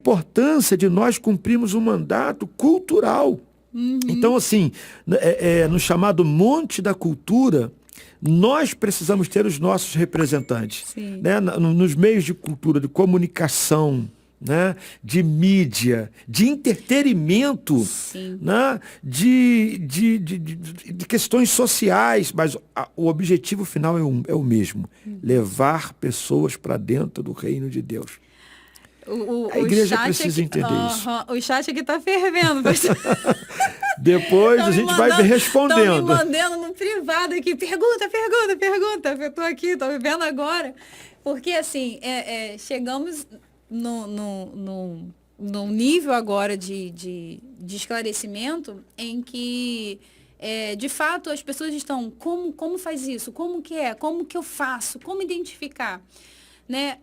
importância de nós cumprirmos um mandato cultural. Então, assim, no chamado Monte da Cultura, nós precisamos ter os nossos representantes, né? Nos meios de cultura, de comunicação, né? De mídia, de entretenimento, né? de questões sociais, mas o objetivo final é o mesmo, levar pessoas para dentro do reino de Deus. A igreja precisa entender isso. O chat aqui está fervendo. Depois a gente vai respondendo. Estão me mandando no privado aqui. Pergunta. Eu estou aqui, estou vivendo agora. Porque, assim, chegamos num nível agora de esclarecimento em que, de fato, as pessoas estão... Como faz isso? Como que é? Como que eu faço? Como identificar? Né?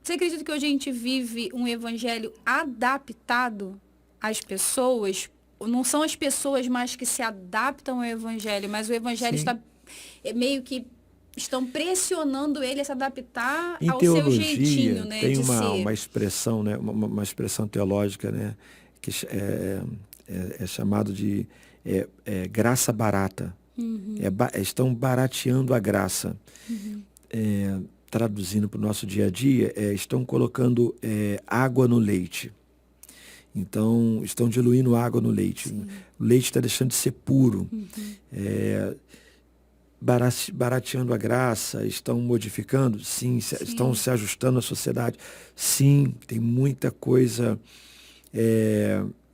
Você acredita que hoje a gente vive um evangelho adaptado às pessoas? Não são as pessoas mais que se adaptam ao evangelho, mas o evangelho está meio que estão pressionando ele a se adaptar ao seu jeitinho, né? Tem uma expressão, né? Uma expressão teológica, né? Que é chamado de graça barata. Estão barateando a graça. Traduzindo para o nosso dia a dia, estão colocando água no leite. Então, estão diluindo água no leite. O leite está deixando de ser puro. Barateando a graça, estão modificando? Sim. Estão se ajustando à sociedade? Sim, tem muita coisa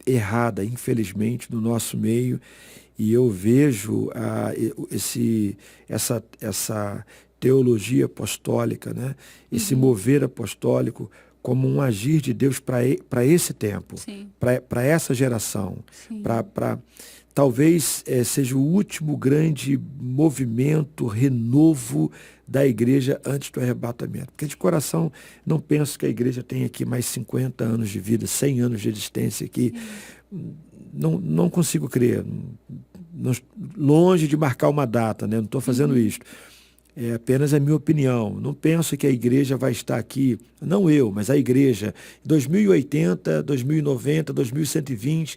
errada, infelizmente, no nosso meio. E eu vejo essa teologia apostólica, né? Esse mover apostólico como um agir de Deus para esse tempo, para essa geração, talvez seja o último grande movimento, renovo da igreja antes do arrebatamento. Porque de coração não penso que a igreja tenha aqui mais 50 anos de vida, 100 anos de existência aqui. Não consigo crer. Longe de marcar uma data, né? Não estou fazendo isso. É apenas a minha opinião. Não penso que a igreja vai estar aqui, não eu, mas a igreja, 2080, 2090, 2120,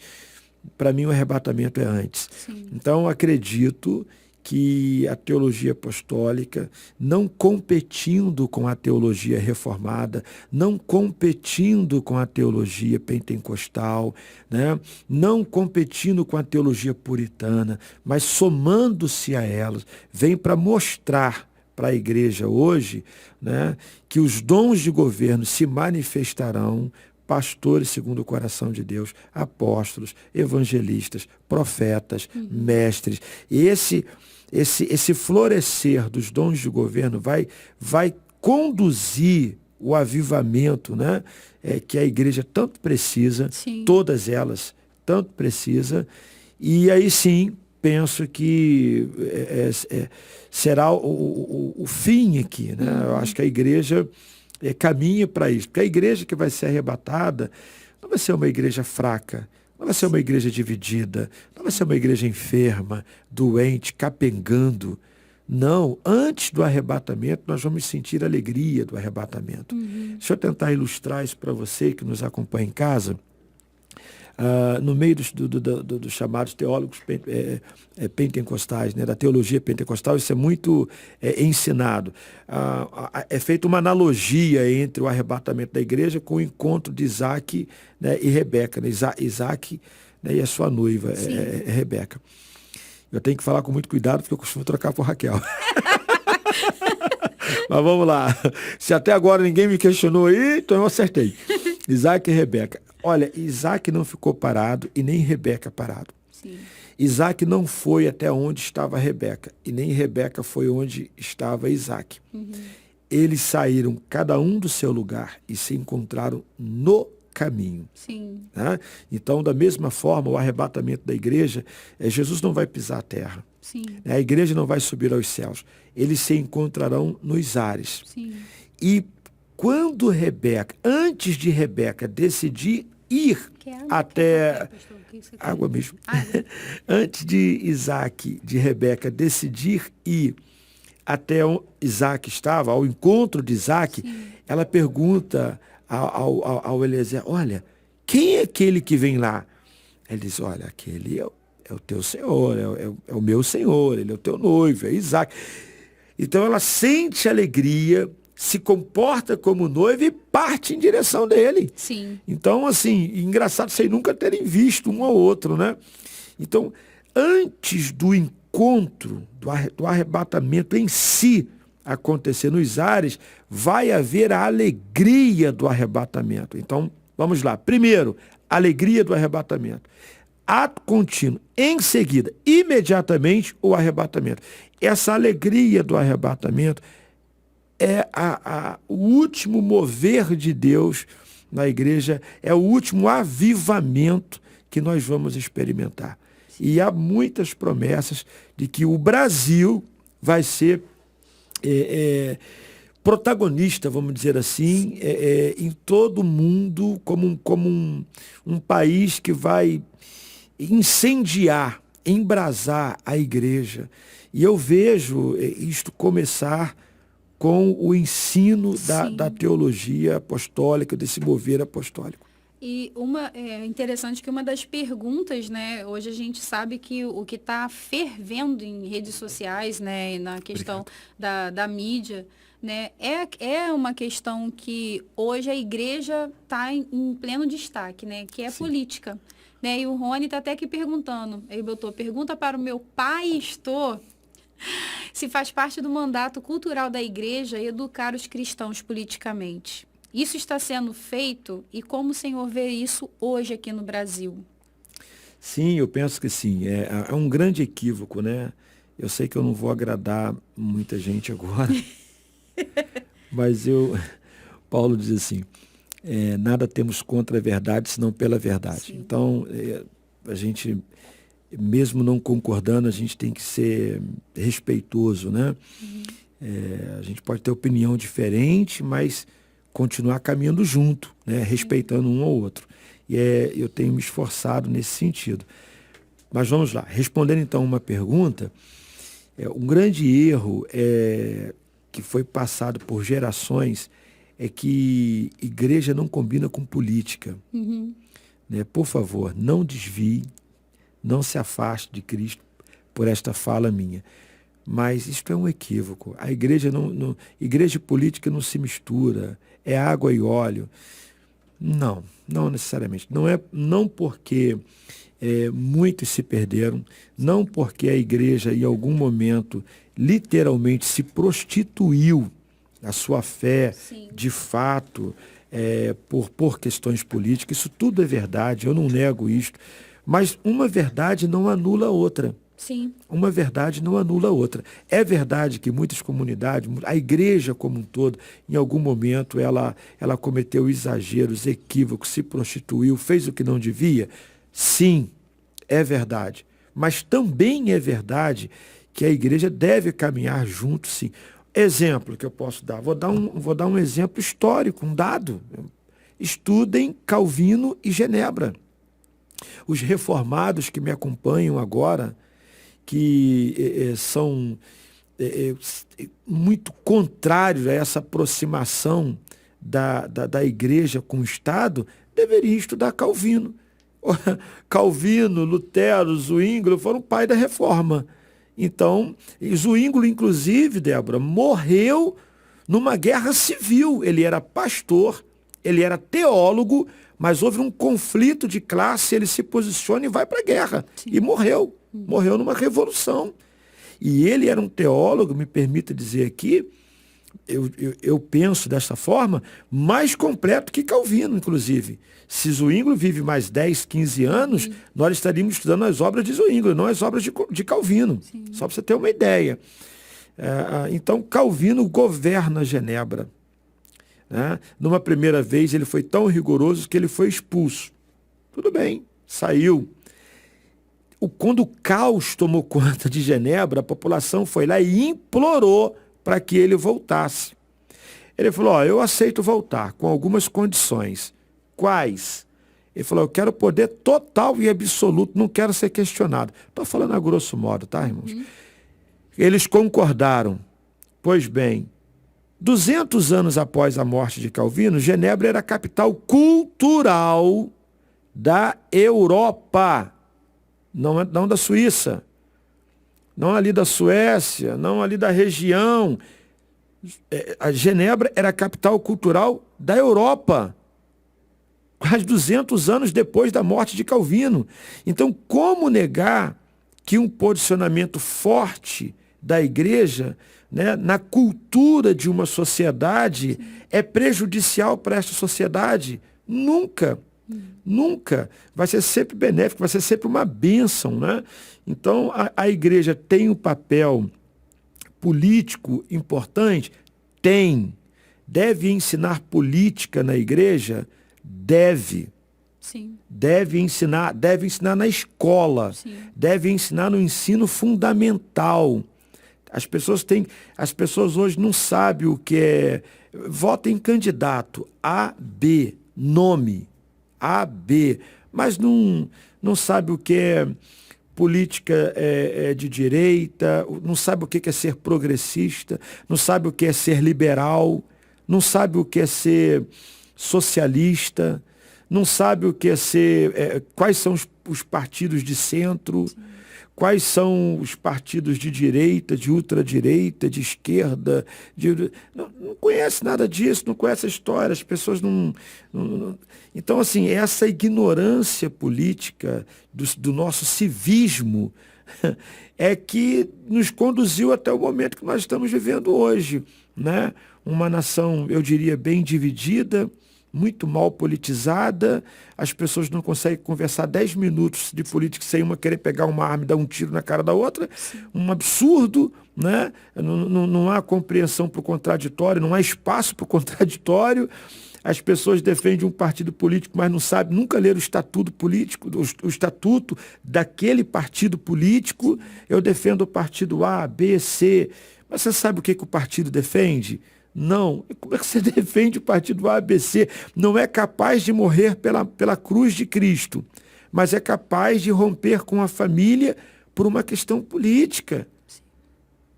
para mim o arrebatamento é antes. Então, acredito que a teologia apostólica, não competindo com a teologia reformada, não competindo com a teologia pentecostal, né? Não competindo com a teologia puritana, mas somando-se a elas, vem para mostrar para a igreja hoje, né, que os dons de governo se manifestarão, pastores segundo o coração de Deus, apóstolos, evangelistas, profetas, mestres. E esse florescer dos dons de governo vai conduzir o avivamento, né, que a igreja tanto precisa, todas elas tanto precisa, e aí sim penso que será o fim aqui, né? Eu acho que a igreja caminha para isso, porque a igreja que vai ser arrebatada não vai ser uma igreja fraca, não vai ser uma igreja dividida, não vai ser uma igreja enferma, doente, capengando. Não, antes do arrebatamento, nós vamos sentir a alegria do arrebatamento. Deixa eu tentar ilustrar isso para você que nos acompanha em casa. No meio dos chamados teólogos pentecostais, né, da teologia pentecostal, isso é muito ensinado. É feita uma analogia entre o arrebatamento da igreja com o encontro de Isaac, né, e Rebeca. Né? Isaac, né, e a sua noiva, Rebeca. Eu tenho que falar com muito cuidado, porque eu costumo trocar por Raquel. Mas vamos lá. Se até agora ninguém me questionou aí, então eu acertei. Isaac e Rebeca. Olha, Isaac não ficou parado e nem Rebeca parado. Isaac não foi até onde estava Rebeca e nem Rebeca foi onde estava Isaac. Eles saíram cada um do seu lugar e se encontraram no caminho. Né? Então, da mesma forma, o arrebatamento da igreja, Jesus não vai pisar a terra. A igreja não vai subir aos céus. Eles se encontrarão nos ares. E quando Rebeca, antes de Rebeca decidir ir até... Água mesmo. Antes de Isaac, de Rebeca, decidir ir até onde Isaac estava, ao encontro de Isaac, ela pergunta ao Eliezer, olha, quem é aquele que vem lá? Ele diz, olha, aquele é o teu Senhor, é o meu Senhor, ele é o teu noivo, é Isaac. Então ela sente alegria, se comporta como noivo e parte em direção dele. Sim. Então, assim, engraçado sem nunca terem visto um ao outro, né? Então, antes do encontro, do arrebatamento em si acontecer nos ares, vai haver a alegria do arrebatamento. Então, vamos lá. Primeiro, alegria do arrebatamento. Ato contínuo. Em seguida, imediatamente, o arrebatamento. Essa alegria do arrebatamento é o último mover de Deus na igreja, é o último avivamento que nós vamos experimentar. E há muitas promessas de que o Brasil vai ser protagonista, vamos dizer assim, em todo o mundo, como um país que vai incendiar, embrasar a igreja. E eu vejo isto começar com o ensino da teologia apostólica, desse mover apostólico. E é interessante que uma das perguntas, né, hoje a gente sabe que o que está fervendo em redes sociais, né, na questão da mídia, né, é uma questão que hoje a igreja está em pleno destaque, né, que é política. Né, e o Rony está até aqui perguntando, ele botou, pergunta para o meu pastor se faz parte do mandato cultural da igreja educar os cristãos politicamente. Isso está sendo feito e como o senhor vê isso hoje aqui no Brasil? Sim, eu penso que sim. É um grande equívoco, né? Eu sei que eu não vou agradar muita gente agora, mas Paulo diz assim, nada temos contra a verdade, senão pela verdade. Sim. Então, a gente, mesmo não concordando, a gente tem que ser respeitoso, né? Uhum. A gente pode ter opinião diferente, mas continuar caminhando junto, né? Respeitando um ao outro. E eu tenho me esforçado nesse sentido. Mas vamos lá. Respondendo então uma pergunta, um grande erro que foi passado por gerações é que igreja não combina com política. Uhum. Né? Por favor, não desvie, não se afaste de Cristo por esta fala minha. Mas isto é um equívoco. A igreja igreja e política não se mistura. É água e óleo. Não necessariamente. Não porque muitos se perderam, não porque a igreja em algum momento literalmente se prostituiu a sua fé, sim, de fato, por questões políticas. Isso tudo é verdade, eu não nego isto. Mas uma verdade não anula a outra. Sim. Uma verdade não anula a outra. É verdade que muitas comunidades, a igreja como um todo, em algum momento ela cometeu exageros, equívocos, se prostituiu, fez o que não devia? Sim, é verdade. Mas também é verdade que a igreja deve caminhar junto, sim. Exemplo que eu posso dar. Vou dar um exemplo histórico, um dado. Estudem Calvino e Genebra. Os reformados que me acompanham agora, que são muito contrários a essa aproximação da igreja com o Estado, deveriam estudar Calvino. Calvino, Lutero, Zwinglio foram pai da reforma. Então, Zwinglio, inclusive, Débora, morreu numa guerra civil. Ele era pastor, ele era teólogo, mas houve um conflito de classe, ele se posiciona e vai para a guerra. Sim. E morreu. Morreu numa revolução. E ele era um teólogo, me permita dizer aqui, eu penso dessa forma, mais completo que Calvino, inclusive. Se Zwinglio vive mais 10, 15 anos, nós estaríamos estudando as obras de Zwinglio, não as obras de Calvino. Sim. Só para você ter uma ideia. Então, Calvino governa Genebra. Né? Numa primeira vez, ele foi tão rigoroso que ele foi expulso. Tudo bem, saiu. Quando o caos tomou conta de Genebra, a população foi lá e implorou para que ele voltasse. Ele falou, eu aceito voltar, com algumas condições. Quais? Ele falou, eu quero poder total e absoluto, não quero ser questionado. Estou falando a grosso modo, tá, irmãos? Eles concordaram. Pois bem, 200 anos após a morte de Calvino, Genebra era a capital cultural da Europa, não da Suíça, não ali da Suécia, não ali da região. A Genebra era a capital cultural da Europa, quase 200 anos depois da morte de Calvino. Então, como negar que um posicionamento forte da igreja, né, na cultura de uma sociedade é prejudicial para esta sociedade? Nunca. Nunca. Vai ser sempre benéfico, vai ser sempre uma bênção, né? Então, a igreja tem um papel político importante? Tem. Deve ensinar política na igreja? Deve. Sim. Deve ensinar na escola. Sim. Deve ensinar no ensino fundamental. As pessoas hoje não sabem o que é. Vota em candidato A, B, nome A, B, mas não sabe o que é política de direita, não sabe o que é ser progressista, não sabe o que é ser liberal, não sabe o que é ser socialista, não sabe o que é ser, quais são os partidos de centro. Sim. Quais são os partidos de direita, de ultradireita, de esquerda? Não conhece nada disso, não conhece a história, as pessoas não. Então, assim, essa ignorância política do nosso civismo é que nos conduziu até o momento que nós estamos vivendo hoje, né? Uma nação, eu diria, bem dividida, muito mal politizada, as pessoas não conseguem conversar 10 minutos de política sem uma querer pegar uma arma e dar um tiro na cara da outra. Sim. Um absurdo, né? Não há compreensão para o contraditório, não há espaço para o contraditório. As pessoas defendem um partido político, mas não sabem, nunca leram o estatuto político, o estatuto daquele partido político. Eu defendo o partido A, B, C, mas você sabe o que o partido defende? Não. Como é que você defende o partido ABC? Não é capaz de morrer pela cruz de Cristo, mas é capaz de romper com a família por uma questão política.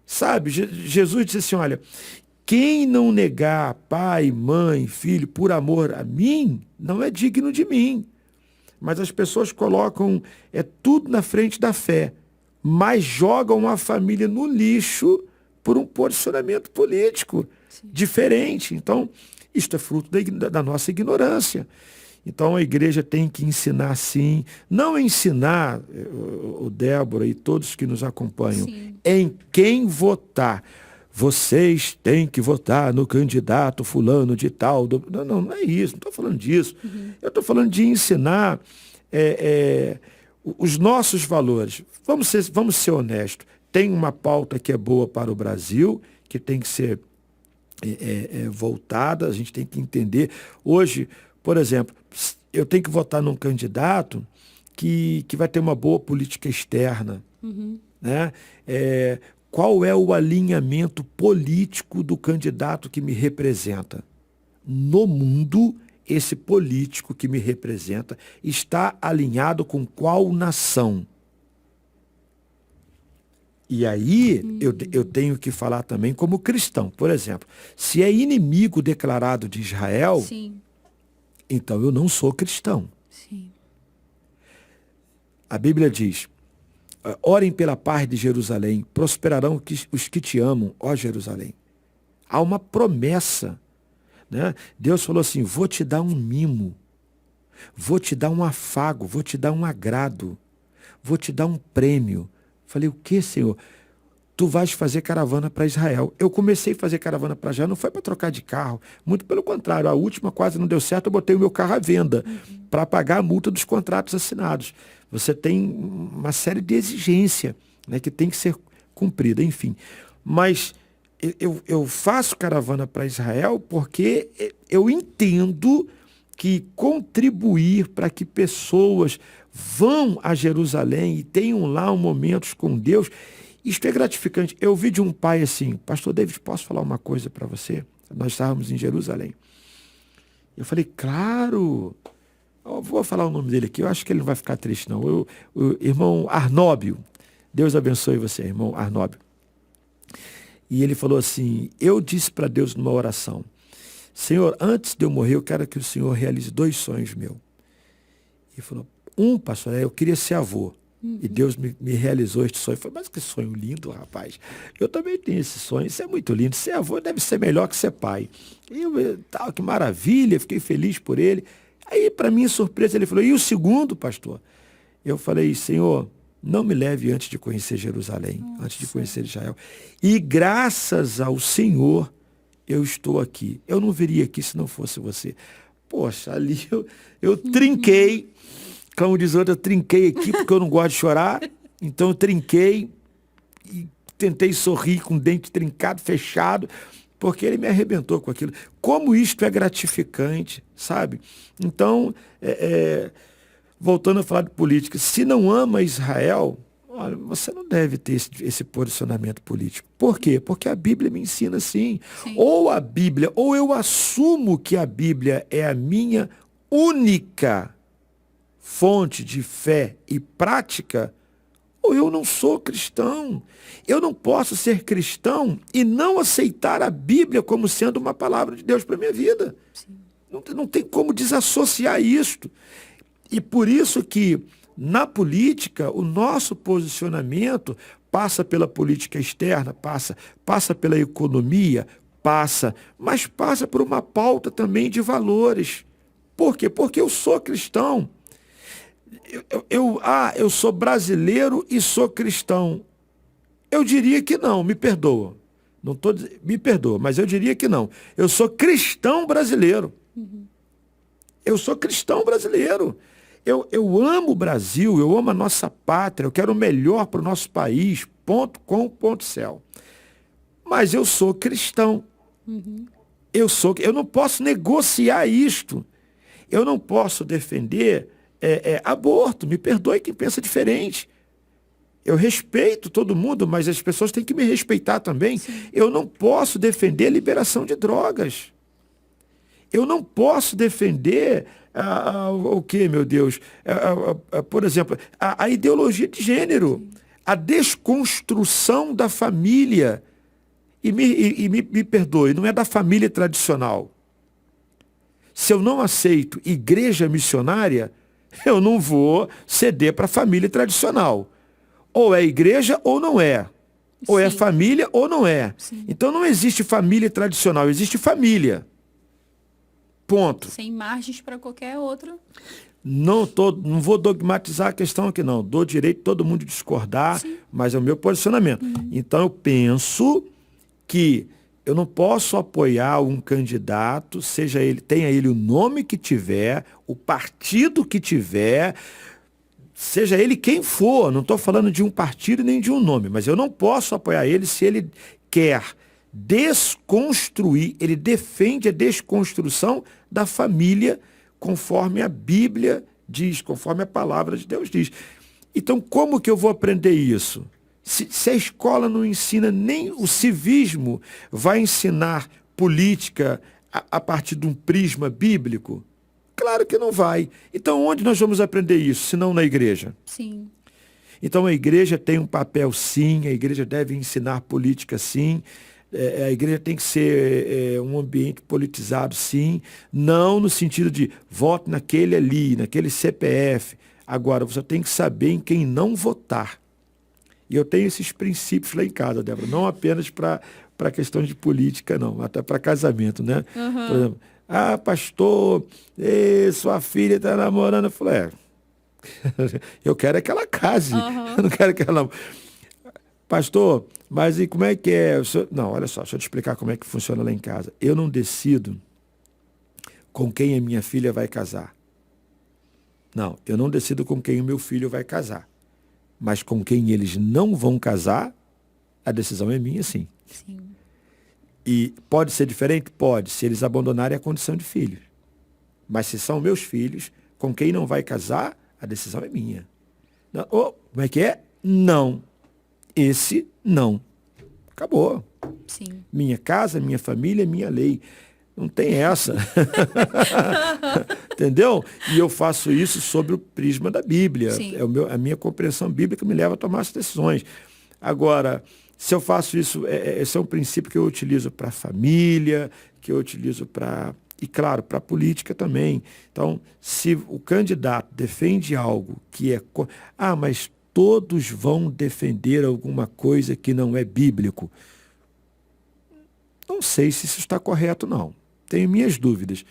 Sabe, Jesus disse assim, olha, quem não negar pai, mãe, filho, por amor a mim, não é digno de mim. Mas as pessoas colocam tudo na frente da fé, mas jogam a família no lixo por um posicionamento político. Sim. Diferente. Então, isto é fruto da nossa ignorância. Então, a igreja tem que ensinar, sim, não ensinar, o Débora e todos que nos acompanham, sim, em quem votar. Vocês têm que votar no candidato fulano de tal. Não é isso, não estou falando disso. Uhum. Eu estou falando de ensinar os nossos valores. Vamos ser honestos. Tem uma pauta que é boa para o Brasil, que tem que ser voltada, a gente tem que entender. Hoje, por exemplo, eu tenho que votar num candidato que vai ter uma boa política externa. Uhum. Né? Qual é o alinhamento político do candidato que me representa? No mundo, esse político que me representa está alinhado com qual nação? E aí eu tenho que falar também como cristão. Por exemplo, se é inimigo declarado de Israel, sim, então eu não sou cristão. Sim. A Bíblia diz, orem pela paz de Jerusalém, prosperarão os que te amam, ó Jerusalém. Há uma promessa, né? Deus falou assim, vou te dar um mimo, vou te dar um afago, vou te dar um agrado, vou te dar um prêmio. Falei, o que, Senhor? Tu vais fazer caravana para Israel. Eu comecei a fazer caravana para Israel, não foi para trocar de carro. Muito pelo contrário, a última quase não deu certo, eu botei o meu carro à venda para pagar a multa dos contratos assinados. Você tem uma série de exigências, né, que tem que ser cumprida, enfim. Mas eu faço caravana para Israel porque eu entendo que contribuir para que pessoas vão a Jerusalém e tenham lá momentos com Deus, isto é gratificante. Eu ouvi de um pai assim, pastor David, posso falar uma coisa para você? Nós estávamos em Jerusalém. Eu falei, claro, eu vou falar o nome dele aqui, eu acho que ele não vai ficar triste não. O irmão Arnóbio, Deus abençoe você, irmão Arnóbio. E ele falou assim, eu disse para Deus numa oração, Senhor, antes de eu morrer, eu quero que o Senhor realize 2 sonhos meus. Ele falou, pastor, eu queria ser avô. E Deus me realizou este sonho. Eu falei, mas que sonho lindo, rapaz. Eu também tenho esse sonho, isso é muito lindo. Ser avô deve ser melhor que ser pai. E tal, que maravilha, fiquei feliz por ele. Aí, para minha surpresa, ele falou, e o segundo, pastor? Eu falei, Senhor, não me leve antes de conhecer Jerusalém, antes de conhecer Israel. E graças ao Senhor, eu estou aqui. Eu não viria aqui se não fosse você. Poxa, ali eu trinquei. Como diz outro, eu trinquei aqui porque eu não gosto de chorar. Então eu trinquei e tentei sorrir com o dente trincado, fechado, porque ele me arrebentou com aquilo. Como isto é gratificante, sabe? Então, voltando a falar de política, se não ama Israel, olha, você não deve ter esse posicionamento político. Por quê? Porque a Bíblia me ensina assim. Ou a Bíblia, ou eu assumo que a Bíblia é a minha única fonte de fé e prática, ou eu não sou cristão. Eu não posso ser cristão e não aceitar a Bíblia como sendo uma palavra de Deus para a minha vida. Não tem como desassociar isto. E por isso que, na política, o nosso posicionamento passa pela política externa, passa pela economia, mas passa por uma pauta também de valores. Por quê? Porque eu sou cristão. Eu sou brasileiro e sou cristão. Eu diria que não, me perdoa. Me perdoa, mas eu diria que não. Eu sou cristão brasileiro. Eu sou cristão brasileiro. Eu amo o Brasil, eu amo a nossa pátria, eu quero o melhor para o nosso país, ponto com, ponto céu. Mas eu sou cristão. Eu não posso negociar isto. Eu não posso defender aborto. Me perdoe quem pensa diferente. Eu respeito todo mundo, mas as pessoas têm que me respeitar também. Eu não posso defender a liberação de drogas. Eu não posso defender o que, meu Deus? Por exemplo, a ideologia de gênero, a desconstrução da família. E me perdoe, não é da família tradicional. Se eu não aceito igreja missionária, eu não vou ceder para a família tradicional. Ou é igreja ou não é. Ou é família ou não é. Então não existe família tradicional, existe família. Ponto. Sem margens para qualquer outro. Não vou dogmatizar a questão aqui, não. Dou direito a todo mundo discordar, mas é o meu posicionamento. Então eu penso que eu não posso apoiar um candidato, tenha ele o nome que tiver, o partido que tiver, seja ele quem for. Não estou falando de um partido nem de um nome, mas eu não posso apoiar ele se ele quer desconstruir, ele defende a desconstrução da família conforme a Bíblia diz, conforme a palavra de Deus diz. Então, como que eu vou aprender isso? Se a escola não ensina, nem o civismo vai ensinar política a partir de um prisma bíblico? Claro que não vai. Então, onde nós vamos aprender isso, se não na igreja? Sim. Então, a igreja tem um papel, sim, a igreja deve ensinar política, sim, a igreja tem que ser um ambiente politizado, sim, não no sentido de vote naquele ali, naquele CPF. Agora, você tem que saber em quem não votar. E eu tenho esses princípios lá em casa, Débora, não apenas para questões de política, não, até para casamento, né? Por exemplo, pastor, sua filha está namorando. Eu falei, eu quero é que ela case, eu não quero que ela... Pastor, mas e como é que é? Não, olha só, deixa eu te explicar como é que funciona lá em casa. Eu não decido com quem a minha filha vai casar. Não, eu não decido com quem o meu filho vai casar. Mas com quem eles não vão casar, a decisão é minha, sim. E pode ser diferente? Pode, se eles abandonarem a condição de filhos. Mas se são meus filhos, com quem não vai casar, a decisão é minha. Não, como é que é? Não. Esse não. Acabou. Sim. Minha casa, minha família, minha lei. Não tem essa. Entendeu? E eu faço isso sobre o prisma da Bíblia. A minha compreensão bíblica me leva a tomar as decisões. Agora, Se eu faço isso, esse é um princípio que eu utilizo para a família, que eu utilizo para, e claro, para a política também. Então, se o candidato defende algo que é... mas todos vão defender alguma coisa que não é bíblico. Não sei se isso está correto, não. Tenho minhas dúvidas.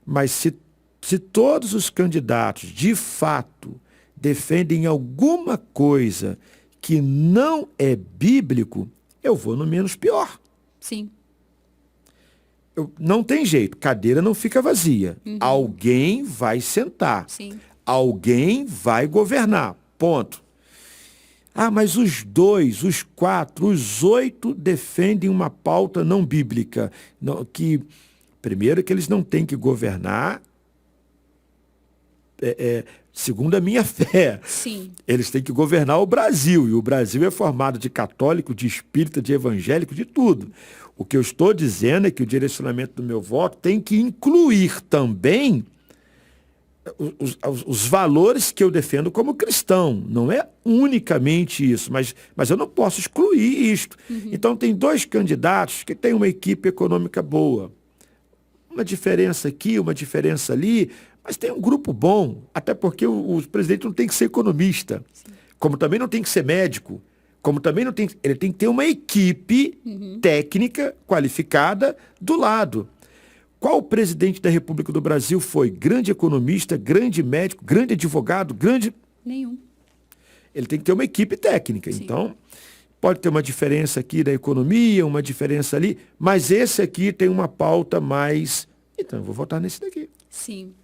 Mas se todos os candidatos, de fato, defendem alguma coisa que não é bíblico, eu vou no menos pior. Sim. Não tem jeito, cadeira não fica vazia. Alguém vai sentar. Sim. Alguém vai governar. Ponto. Mas os 2, os 4, os 8 defendem uma pauta não bíblica. Primeiro que eles não têm que governar segundo a minha fé. Sim. Eles têm que governar o Brasil. E o Brasil é formado de católico, de espírita, de evangélico, de tudo. O que eu estou dizendo é que o direcionamento do meu voto tem que incluir também os valores que eu defendo como cristão. Não é unicamente isso, mas eu não posso excluir isto. Então, tem 2 candidatos que têm uma equipe econômica boa. Uma diferença aqui, uma diferença ali, mas tem um grupo bom, até porque o presidente não tem que ser economista, como também não tem que ser médico, como também não tem... Ele tem que ter uma equipe técnica qualificada do lado. Qual presidente da República do Brasil foi grande economista, grande médico, grande advogado, grande... Nenhum. Ele tem que ter uma equipe técnica. Sim. Então, pode ter uma diferença aqui da economia, uma diferença ali, mas esse aqui tem uma pauta mais... Então, eu vou votar nesse daqui. Sim.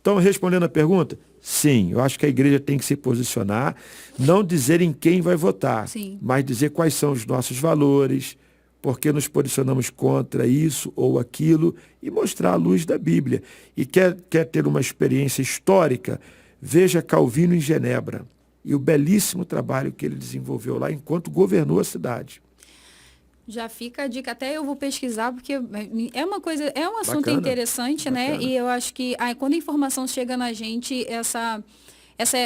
Então, respondendo a pergunta, sim, eu acho que a igreja tem que se posicionar, não dizer em quem vai votar, sim, mas dizer quais são os nossos valores, porque nos posicionamos contra isso ou aquilo, e mostrar a luz da Bíblia. E quer ter uma experiência histórica, veja Calvino em Genebra e o belíssimo trabalho que ele desenvolveu lá enquanto governou a cidade. Já fica a dica, até eu vou pesquisar, porque é uma coisa, é um assunto Bacana, interessante, bacana. né? E eu acho que quando a informação chega na gente, essa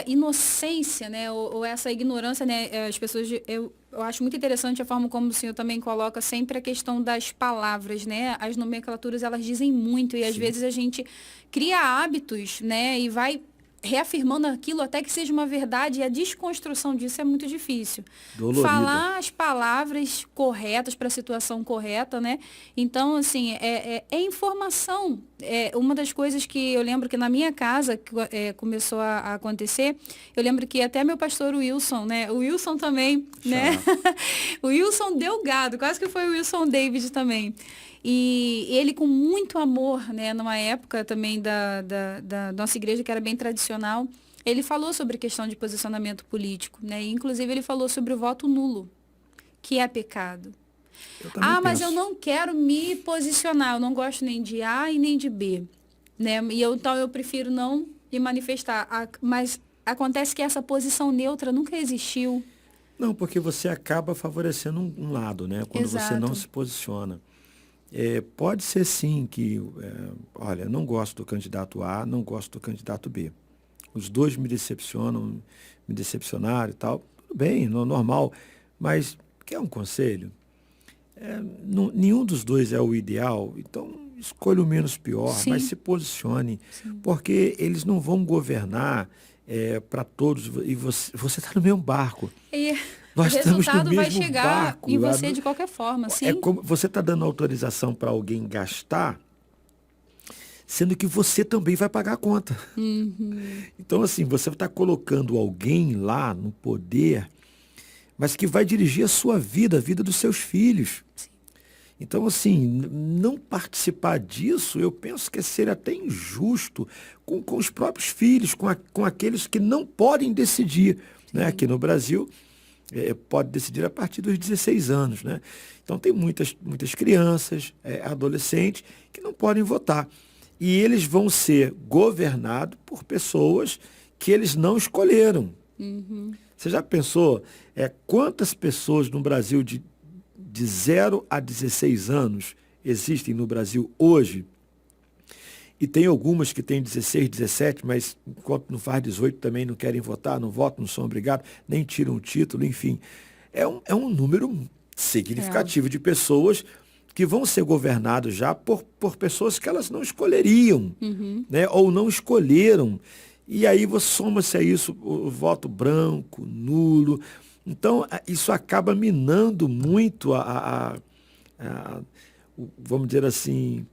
inocência, né? Ou essa ignorância, né? As pessoas, eu acho muito interessante a forma como o senhor também coloca sempre a questão das palavras, né? As nomenclaturas, elas dizem muito, e às vezes a gente cria hábitos, né? E vai reafirmando aquilo até que seja uma verdade, e a desconstrução disso é muito difícil. Dolorida. Falar as palavras corretas para a situação correta, né? Então, assim, é informação. Uma das coisas que eu lembro que na minha casa começou a acontecer, eu lembro que até meu pastor Wilson, né? O Wilson também, né? O Wilson Delgado, quase que foi o Wilson David também. E ele com muito amor, né, numa época também da nossa igreja, que era bem tradicional, ele falou sobre questão de posicionamento político, né? E, inclusive, ele falou sobre o voto nulo, que é pecado. Mas eu não quero me posicionar, eu não gosto nem de A e nem de B, né? Então eu prefiro não me manifestar. Mas acontece que essa posição neutra nunca existiu. Não, porque você acaba favorecendo um lado, né? Quando você não se posiciona. Pode ser sim que, olha, não gosto do candidato A, não gosto do candidato B. Os dois me decepcionaram e tal. Tudo bem, normal. Mas quer um conselho? Nenhum dos dois é o ideal, então escolha o menos pior, sim, mas se posicione. Sim. Porque eles não vão governar para todos, e você está no mesmo barco. Nós o resultado vai chegar barco, em você de qualquer forma, sim. É como você está dando autorização para alguém gastar, sendo que você também vai pagar a conta. Então, assim, você está colocando alguém lá no poder, mas que vai dirigir a sua vida, a vida dos seus filhos. Sim. Então, assim, não participar disso, eu penso que é ser até injusto com os próprios filhos, com aqueles que não podem decidir. Né? Aqui no Brasil, pode decidir a partir dos 16 anos. Né? Então, tem muitas crianças, adolescentes, que não podem votar. E eles vão ser governados por pessoas que eles não escolheram. Você já pensou quantas pessoas no Brasil de 0 a 16 anos existem no Brasil hoje? E tem algumas que têm 16, 17, mas enquanto não faz 18 também não querem votar, não votam, não são obrigados, nem tiram o título, enfim. é um número significativo de pessoas que vão ser governados já por pessoas que elas não escolheriam, né? Ou não escolheram. E aí você soma-se a isso o voto branco, nulo. Então, isso acaba minando muito vamos dizer assim,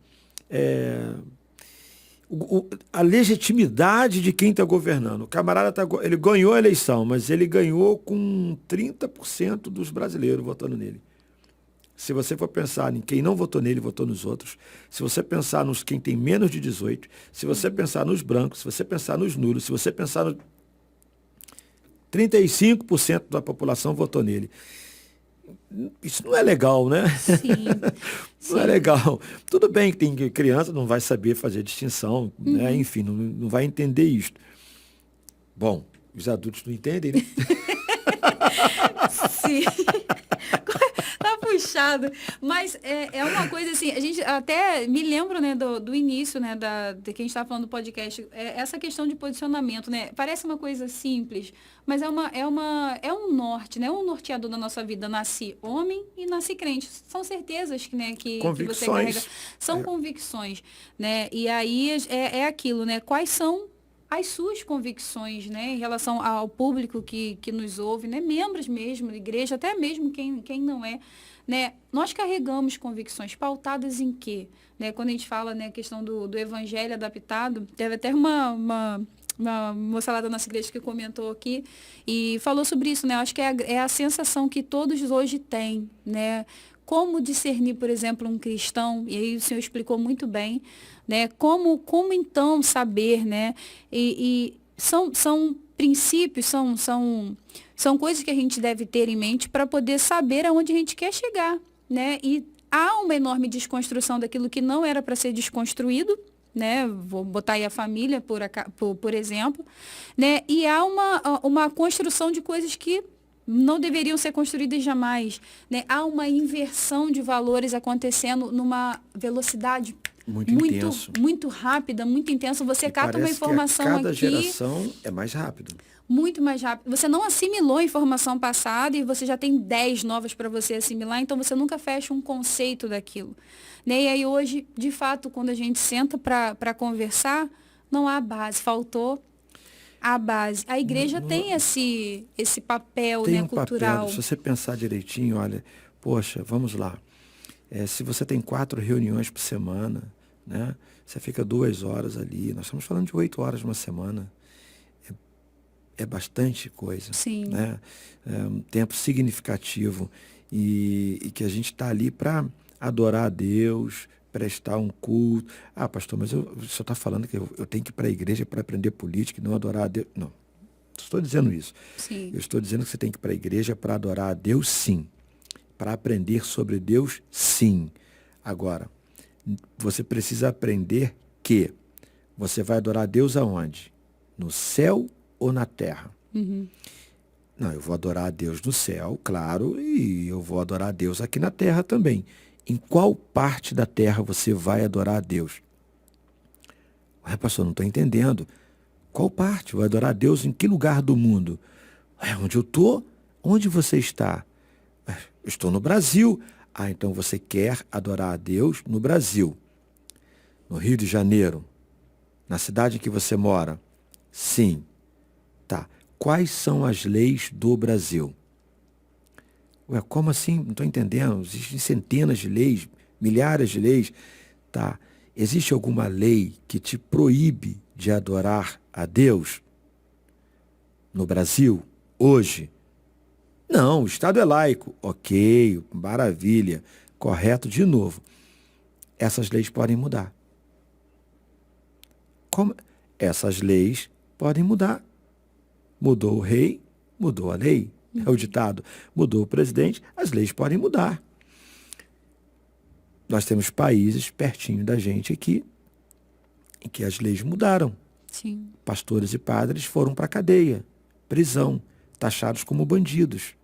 a legitimidade de quem está governando. O camarada ele ganhou a eleição, mas ele ganhou com 30% dos brasileiros votando nele. Se você for pensar em quem não votou nele, votou nos outros. Se você pensar nos quem tem menos de 18, se você pensar nos brancos, se você pensar nos nulos, se você pensar no 35% da população votou nele. Isso não é legal, né? Sim. Não é legal. Tudo bem que tem criança, não vai saber fazer distinção, né? Enfim, não vai entender isso. Bom, os adultos não entendem, né? Sim. Tá puxado. Mas é uma coisa assim, a gente até me lembro, né, do início, né, de quem está falando do podcast, essa questão de posicionamento, né? Parece uma coisa simples, mas é um norte, né? Um norteador da nossa vida. Nasci homem e nasci crente. São certezas que você carrega. São convicções, né? E aí é aquilo, né? Quais são as suas convicções, né, em relação ao público que nos ouve, né, membros mesmo da igreja, até mesmo quem não é, né, nós carregamos convicções pautadas em quê? Né, quando a gente fala, né, a questão do evangelho adaptado, teve até uma moça lá da nossa igreja que comentou aqui e falou sobre isso, né, eu acho que é a sensação que todos hoje têm, né, como discernir, por exemplo, um cristão, e aí o senhor explicou muito bem, né? Como então saber, né? E são princípios, são coisas que a gente deve ter em mente para poder saber aonde a gente quer chegar, né? E há uma enorme desconstrução daquilo que não era para ser desconstruído, né? Vou botar aí a família, por exemplo, né? E há uma construção de coisas que não deveriam ser construídas jamais, né? Há uma inversão de valores acontecendo numa velocidade muito rápida, muito intensa. Você cata uma informação que cada aqui. geração é mais rápido. Muito mais rápido. Você não assimilou a informação passada e você já tem 10 novas para você assimilar, então você nunca fecha um conceito daquilo. Né? E aí hoje, de fato, quando a gente senta para conversar, não há base, faltou a base. A igreja tem esse papel, tem né, um cultural. Papel, se você pensar direitinho, olha, poxa, vamos lá. Se você tem 4 reuniões por semana, né, você fica 2 horas ali. Nós estamos falando de 8 horas uma semana. É bastante coisa. Sim. Né? É um tempo significativo. E que a gente está ali para adorar a Deus, prestar um culto. Ah, pastor, mas o senhor está falando que eu tenho que ir para a igreja para aprender política e não adorar a Deus. Não, não estou dizendo isso. Sim. Eu estou dizendo que você tem que ir para a igreja para adorar a Deus, sim. Para aprender sobre Deus, sim. Agora, você precisa aprender que você vai adorar a Deus aonde? No céu ou na terra? Não, eu vou adorar a Deus no céu, claro, e eu vou adorar a Deus aqui na terra também. Em qual parte da terra você vai adorar a Deus? Ué, pastor, não estou entendendo. Qual parte? Vai adorar a Deus em que lugar do mundo? Onde eu estou? Onde você está? Eu estou no Brasil. Ah, então você quer adorar a Deus no Brasil. No Rio de Janeiro. Na cidade em que você mora. Sim. Tá. Quais são as leis do Brasil? Ué, como assim? Não estou entendendo. Existem centenas de leis, milhares de leis. Tá. Existe alguma lei que te proíbe de adorar a Deus no Brasil, hoje? Não, o Estado é laico. Ok, maravilha. Correto de novo. Essas leis podem mudar. Como? Essas leis podem mudar. Mudou o rei, mudou a lei. É o ditado. Mudou o presidente, as leis podem mudar. Nós temos países pertinho da gente aqui em que as leis mudaram. Sim. Pastores e padres foram para a cadeia, prisão, taxados como bandidos.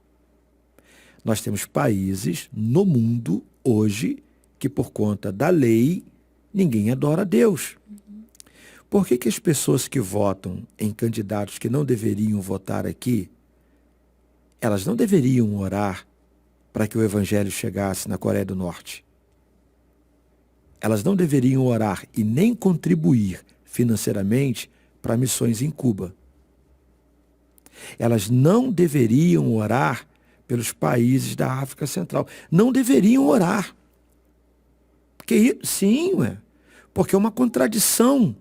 Nós temos países no mundo hoje que, por conta da lei, ninguém adora a Deus. Por que as pessoas que votam em candidatos que não deveriam votar aqui, elas não deveriam orar para que o evangelho chegasse na Coreia do Norte. Elas não deveriam orar e nem contribuir financeiramente para missões em Cuba. Elas não deveriam orar pelos países da África Central. Não deveriam orar. Sim, porque é uma contradição.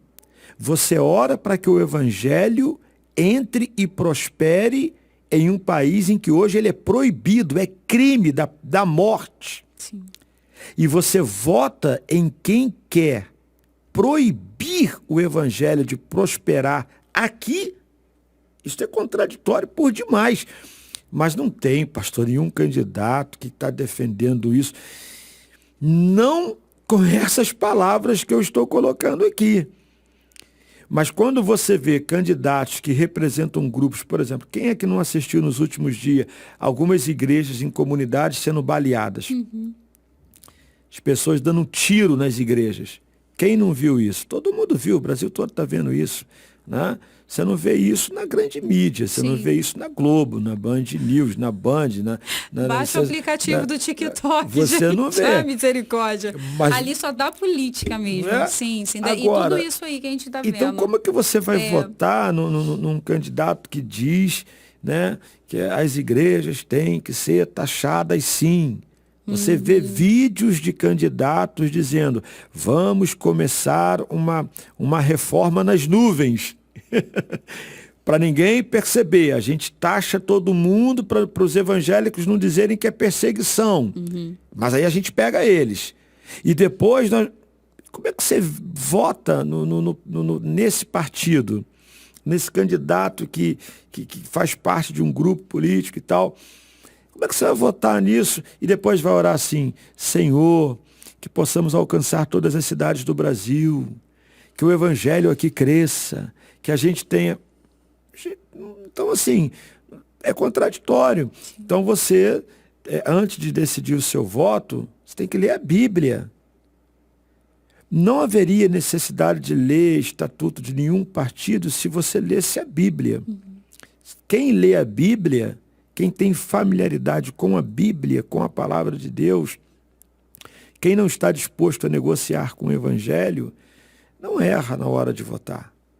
Você ora para que o evangelho entre e prospere em um país em que hoje ele é proibido, é crime da morte. Sim. E você vota em quem quer proibir o evangelho de prosperar aqui. Isso é contraditório por demais. Mas não tem, pastor, nenhum candidato que está defendendo isso. Não com essas palavras que eu estou colocando aqui. Mas quando você vê candidatos que representam grupos, por exemplo, quem é que não assistiu nos últimos dias algumas igrejas em comunidades sendo baleadas? As pessoas dando um tiro nas igrejas. Quem não viu isso? Todo mundo viu, o Brasil todo está vendo isso. Né? Você não vê isso na grande mídia, você não vê isso na Globo, na Band News, na Band. Baixa o aplicativo do TikTok. Você gente, não vê. Misericórdia. Mas, ali só dá política mesmo. Sim. Agora, e tudo isso aí que a gente está vendo. Então, como é que você vai votar num candidato que diz, né, que as igrejas têm que ser taxadas sim? Você vê vídeos de candidatos dizendo, vamos começar uma reforma nas nuvens. Para ninguém perceber. A gente taxa todo mundo para os evangélicos não dizerem que é perseguição. Mas aí a gente pega eles. E depois, como é que você vota nesse partido? Nesse candidato que faz parte de um grupo político e tal? Como é que você vai votar nisso e depois vai orar assim, Senhor, que possamos alcançar todas as cidades do Brasil, que o evangelho aqui cresça, que a gente tenha... Então, assim, é contraditório. Então, você, antes de decidir o seu voto, você tem que ler a Bíblia. Não haveria necessidade de ler estatuto de nenhum partido se você lesse a Bíblia. Quem lê a Bíblia... Quem tem familiaridade com a Bíblia, com a palavra de Deus, quem não está disposto a negociar com o Evangelho, não erra na hora de votar.